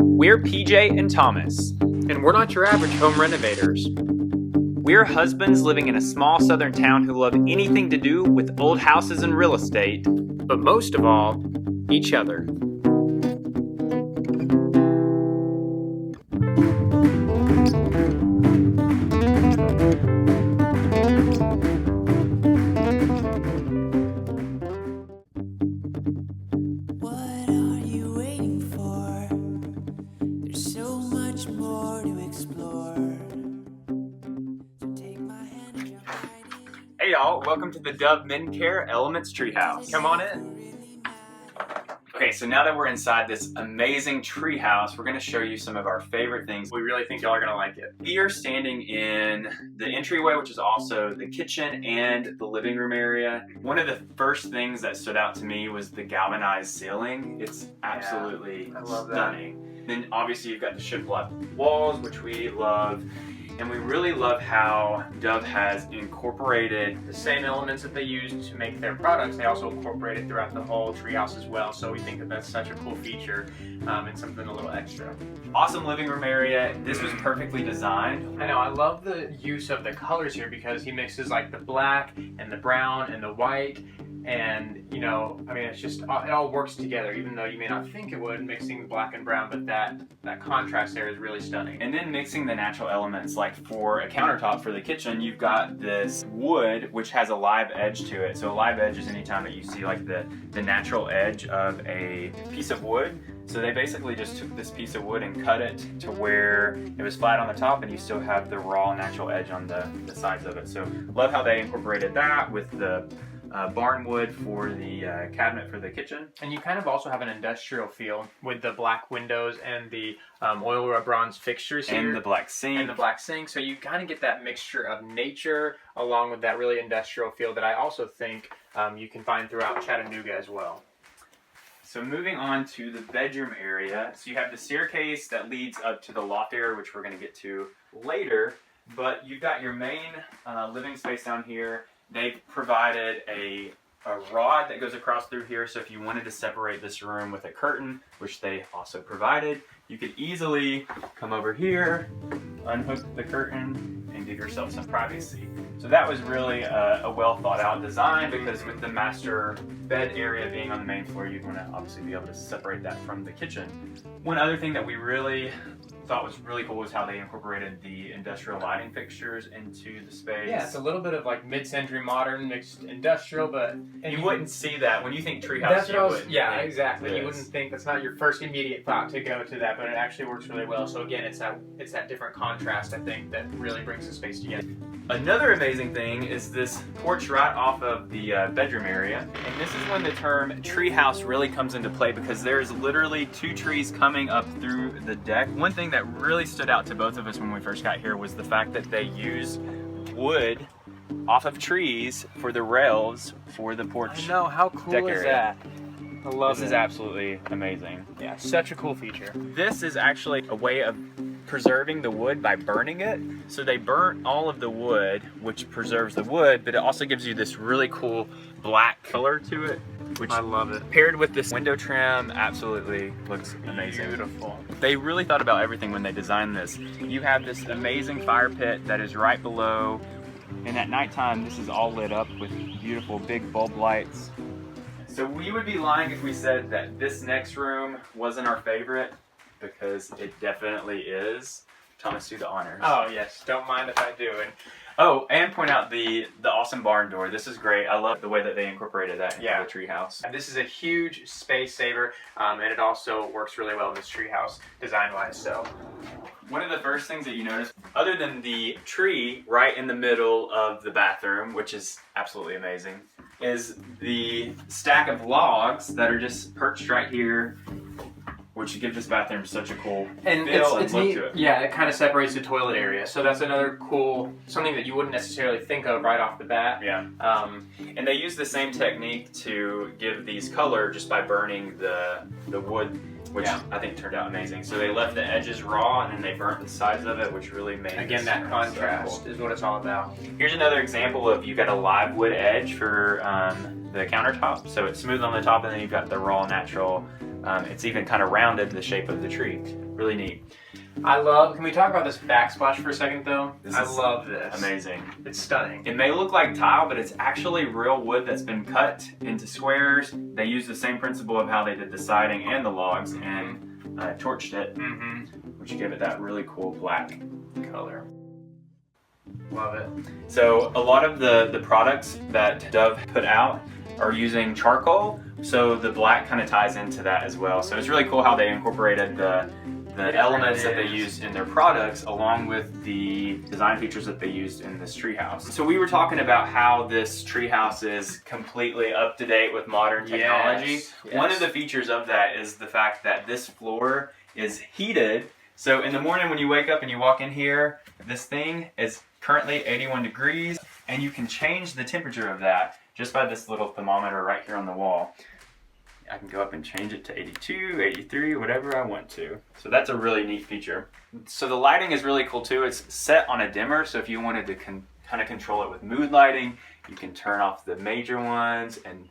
We're PJ and Thomas. And we're not your average home renovators. We're husbands living in a small southern town who love anything to do with old houses and real estate. But most of all, each other. What are you waiting for? There's so much more to explore. So take my hand and jump right in. Hey y'all, welcome to the Dove Men Care Elements Treehouse. Come on in. Okay, so now that we're inside this amazing treehouse, we're going to show you some of our favorite things. We really think y'all are gonna like it. We are standing in the entryway, which is also the kitchen and the living room area. One of the first things that stood out to me was the galvanized ceiling. It's absolutely I love that. stunning. Then obviously you've got the shiplap walls, which we love. And we really love how Dove has incorporated The same elements that they use to make their products, they also incorporate it throughout the whole treehouse as well. So we think that that's such a cool feature and something a little extra. awesome living room area. This was perfectly designed. I know, I love the use of the colors here because he mixes like the black and the brown and the white. And you know, I mean, it's just, it all works together, even though you may not think it would, mixing black and brown, but that contrast there is really stunning. And then mixing the natural elements, like for a countertop for the kitchen, you've got this wood which has a live edge to it. So a live edge is any time that you see like the natural edge of a piece of wood. So they basically just took this piece of wood and cut it to where it was flat on the top and you still have the raw natural edge on the sides of it. So love how they incorporated that with the barn wood for the cabinet for the kitchen. And you kind of also have an industrial feel with the black windows and the oil rub bronze fixtures here. And the black sink. And the black sink. So you kind of get that mixture of nature along with that really industrial feel that I also think you can find throughout Chattanooga as well. So moving on to the bedroom area. So you have the staircase that leads up to the loft area, which we're going to get to later. But you've got your main living space down here. They've provided a rod that goes across through here, so if you wanted to separate this room with a curtain, which they also provided, you could easily come over here, unhook the curtain, and give yourself some privacy. So that was really a well thought out design, because with the master bed area being on the main floor, you'd want to obviously be able to separate that from the kitchen. One other thing that we really thought was really cool was how they incorporated the industrial lighting fixtures into the space. Yeah, it's a little bit of like mid-century modern mixed industrial, but you wouldn't see that when you think treehouse. That's what you I was, wouldn't yeah, think exactly. this. You wouldn't think, that's not your first immediate thought to go to that, but it actually works really well. So again, it's that different contrast, I think, that really brings the space together. Another amazing thing is this porch right off of the bedroom area, and this is when the term treehouse really comes into play, because there's literally two trees coming up through the deck. One thing that really stood out to both of us when we first got here was the fact that they used wood off of trees for the rails for the porch. I know, how cool deck is area. that? I love This is absolutely amazing. Yeah, such a cool feature. This is actually a way of preserving the wood by burning it. So they burnt all of the wood, which preserves the wood, but it also gives you this really cool black color to it, which I love it. paired with this window trim absolutely looks amazing. Beautiful. They really thought about everything when they designed this. You have this amazing fire pit that is right below, and at nighttime this is all lit up with beautiful big bulb lights. So we would be lying if we said that this next room wasn't our favorite, because it definitely is. Thomas, do the honors. Oh yes, don't mind if I do. And point out the awesome barn door. This is great. I love the way that they incorporated that into the treehouse. And this is a huge space saver, and it also works really well in this treehouse design-wise. So, One of the first things that you notice, other than the tree right in the middle of the bathroom, which is absolutely amazing, is the stack of logs that are just perched right here, which give this bathroom such a cool and feel and it's look neat. to it. Yeah, it kind of separates the toilet area. So that's another cool, something that you wouldn't necessarily think of right off the bat. Yeah. And they use the same technique to give these color just by burning the wood, which I think turned out amazing. So they left the edges raw and then they burnt the sides of it, which really made Again, that contrast is what it's all about. Here's another example of you've got a live wood edge for the countertop. So it's smooth on the top, and then you've got the raw natural It's even kind of rounded the shape of the tree. Really neat. Can we talk about this backsplash for a second though? I love this. Amazing. It's stunning. It may look like tile, but it's actually real wood that's been cut into squares. They use the same principle of how they did the siding and the logs and torched it, which gave it that really cool black color. Love it. So a lot of the products that Dove put out are using charcoal, so the black kind of ties into that as well. So it's really cool how they incorporated the elements that they used in their products along with the design features that they used in this treehouse. So we were talking about how this treehouse is completely up to date with modern technology. Yes. One of the features of that is the fact that this floor is heated. So in the morning when you wake up and you walk in here, this thing is currently 81 degrees, and you can change the temperature of that just by this little thermometer right here on the wall. I can go up and change it to 82, 83, whatever I want to. So that's a really neat feature. So the lighting is really cool too. It's set on a dimmer, so if you wanted to kind of control it with mood lighting, you can turn off the major ones and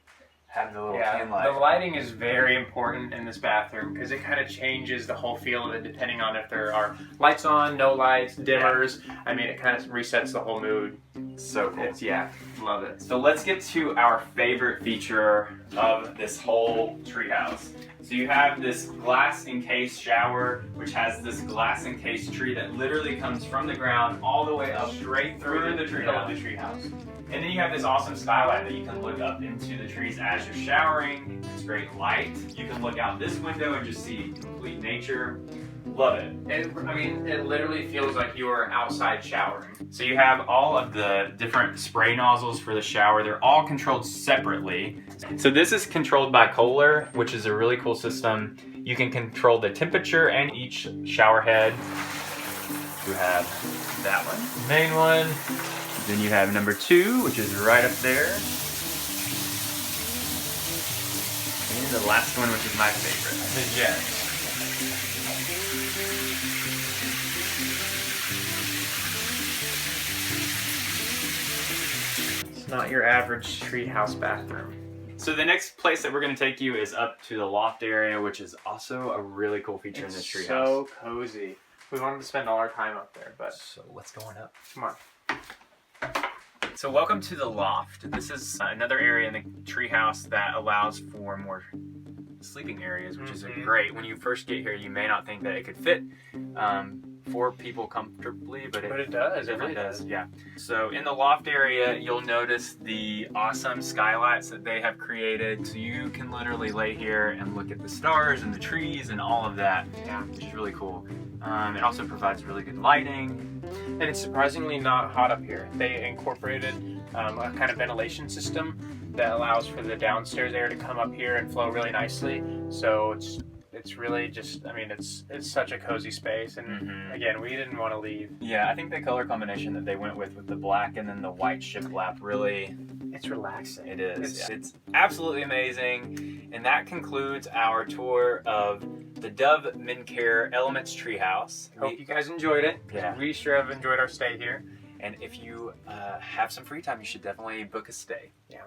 have the little can light. The lighting is very important in this bathroom because it kind of changes the whole feel of it depending on if there are lights on, no lights, dimmers. Yeah. I mean, it kind of resets the whole mood. So cool. Love it. So let's get to our favorite feature of this whole treehouse. So you have this glass encased shower, which has this glass encased tree that literally comes from the ground all the way up straight through the treehouse. And then you have this awesome skylight that you can look up into the trees as you're showering. It's great light. You can look out this window and just see complete nature. Love it. It literally feels like you are outside showering. So you have all of the different spray nozzles for the shower. They're all controlled separately. So this is controlled by Kohler, which is a really cool system. You can control the temperature and each shower head. You have that one, main one. Then you have number 2, which is right up there. And the last one, which is my favorite, The jet. It's not your average treehouse bathroom. So the next place that we're going to take you is up to the loft area, which is also a really cool feature in this treehouse. So cozy. We wanted to spend all our time up there, but so let's go on up. Come on. So welcome to the loft. This is another area in the treehouse that allows for more sleeping areas, which is great. When you first get here, you may not think that it could fit 4 people comfortably, but it does. It really does. Yeah. So in the loft area, you'll notice the awesome skylights that they have created. So you can literally lay here and look at the stars and the trees and all of that. Yeah, which is really cool. It also provides really good lighting. And it's surprisingly not hot up here. They incorporated a kind of ventilation system that allows for the downstairs air to come up here and flow really nicely. So it's really just, it's such a cozy space. And again, we didn't want to leave. Yeah, I think the color combination that they went with the black and then the white shiplap really... It's relaxing. It is. It's absolutely amazing. And that concludes our tour of the Dove MenCare Elements Treehouse. Hope you guys enjoyed it. Yeah. We sure have enjoyed our stay here. And if you have some free time, you should definitely book a stay. Yeah.